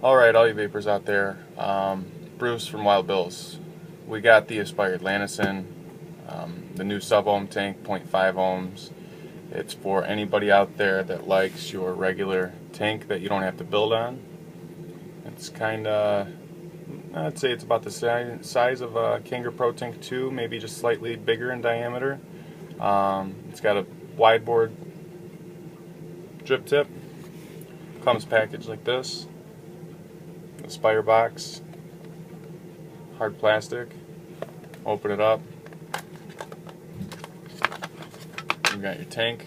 Alright, all you vapors out there, Bruce from Wild Bills. We got the Aspire Atlantis in, the new sub-ohm tank, 0.5 ohms. It's for anybody out there that likes your regular tank that you don't have to build on. It's kinda, I'd say it's about the size of a Kangaroo Pro Tank 2, maybe just slightly bigger in diameter. It's got a wide board drip tip, comes packaged like this. Aspire box, hard plastic. Open it up. You got your tank.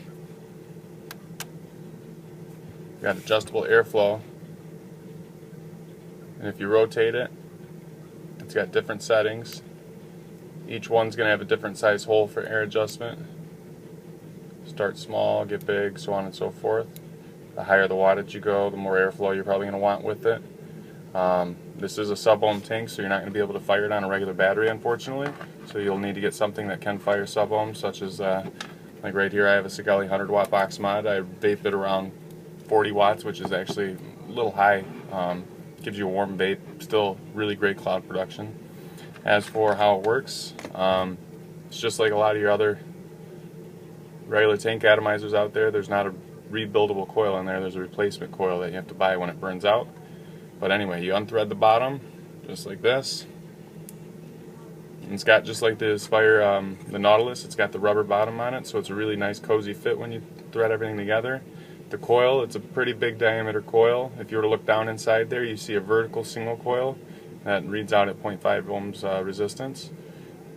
You got adjustable airflow, and if you rotate it, it's got different settings. Each one's going to have a different size hole for air adjustment. Start small, get big, so on and so forth. The higher the wattage you go, the more airflow you're probably going to want with it. This is a sub-ohm tank, so you're not going to be able to fire it on a regular battery, unfortunately. So you'll need to get something that can fire sub-ohm, such as, like right here I have a Sigali 100-watt box mod. I vape it around 40 watts, which is actually a little high. Gives you a warm vape, still really great cloud production. As for how it works, it's just like a lot of your other regular tank atomizers out there. There's not a rebuildable coil in there, there's a replacement coil that you have to buy when it burns out. But anyway, you unthread the bottom, just like this. And it's got, just like the Aspire, the Nautilus, it's got the rubber bottom on it, so it's a really nice cozy fit when you thread everything together. The coil, it's a pretty big diameter coil. If you were to look down inside there, you see a vertical single coil that reads out at 0.5 ohms resistance.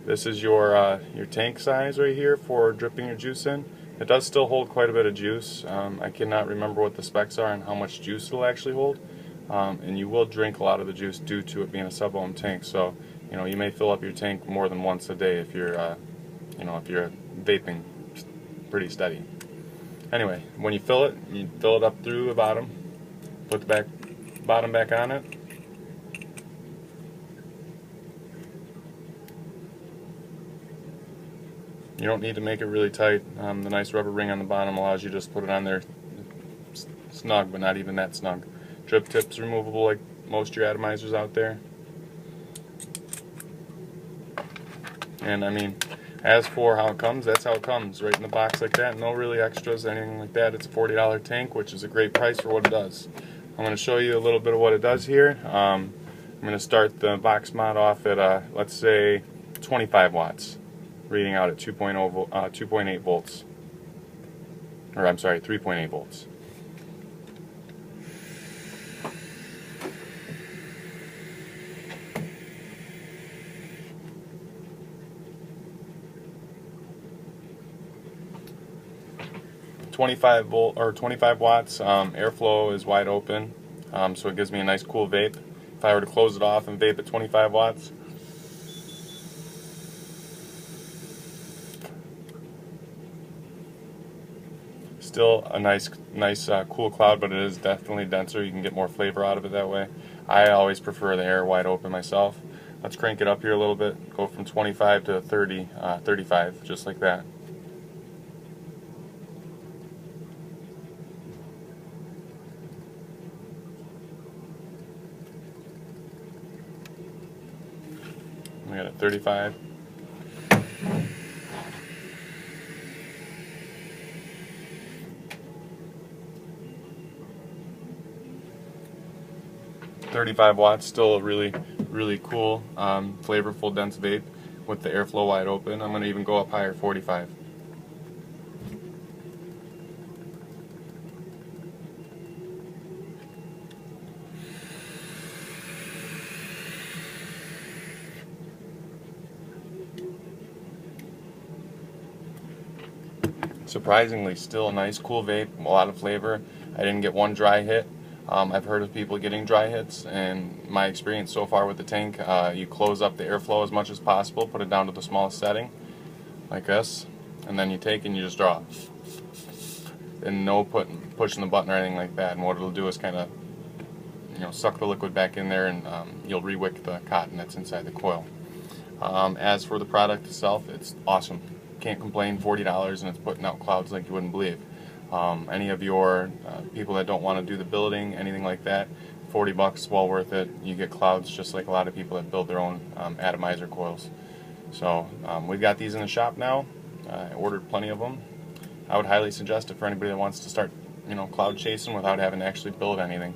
This is your tank size right here for dripping your juice in. It does still hold quite a bit of juice. I cannot remember what the specs are and how much juice it'll actually hold. And you will drink a lot of the juice due to it being a sub-ohm tank. So, you may fill up your tank more than once a day if you're, if you're vaping pretty steady. Anyway, when you fill it up through the bottom, put the bottom back on it. You don't need to make it really tight. The nice rubber ring on the bottom allows you to just put it on there snug, but not even that snug. Drip tip's removable like most of your atomizers out there. And I mean, as for how it comes, that's how it comes, right in the box like that. No really extras, anything like that. It's a $40 tank, which is a great price for what it does. I'm going to show you a little bit of what it does here. I'm going to start the box mod off at, let's say, 25 watts, reading out at 2.8 volts. Or I'm sorry, 3.8 volts. .25 volt or 25 watts. Airflow is wide open, so it gives me a nice cool vape. If I were to close it off and vape at 25 watts, still a nice cool cloud, but it is definitely denser. You can get more flavor out of it that way. I always prefer the air wide open myself. Let's crank it up here a little bit. Go from 25 to 30, 35, just like that. We got it 35. .35 watts, still a really cool, flavorful, dense vape with the airflow wide open. I'm going to even go up higher, 45. Surprisingly, still a nice, cool vape, a lot of flavor. I didn't get one dry hit. I've heard of people getting dry hits, and my experience so far with the tank, you close up the airflow as much as possible, put it down to the smallest setting, like this, and then you take and you just draw. And no pushing the button or anything like that. And what it'll do is kind of, suck the liquid back in there, and you'll re-wick the cotton that's inside the coil. As for the product itself, it's awesome. Can't complain. $40, and it's putting out clouds like you wouldn't believe. Any of your people that don't want to do the building, anything like that, $40 bucks, well worth it. You get clouds just like a lot of people that build their own atomizer coils. So we've got these in the shop now. I ordered plenty of them. I would highly suggest it for anybody that wants to start, cloud chasing without having to actually build anything.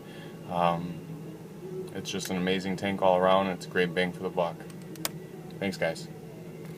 It's just an amazing tank all around, and it's a great bang for the buck. Thanks, guys.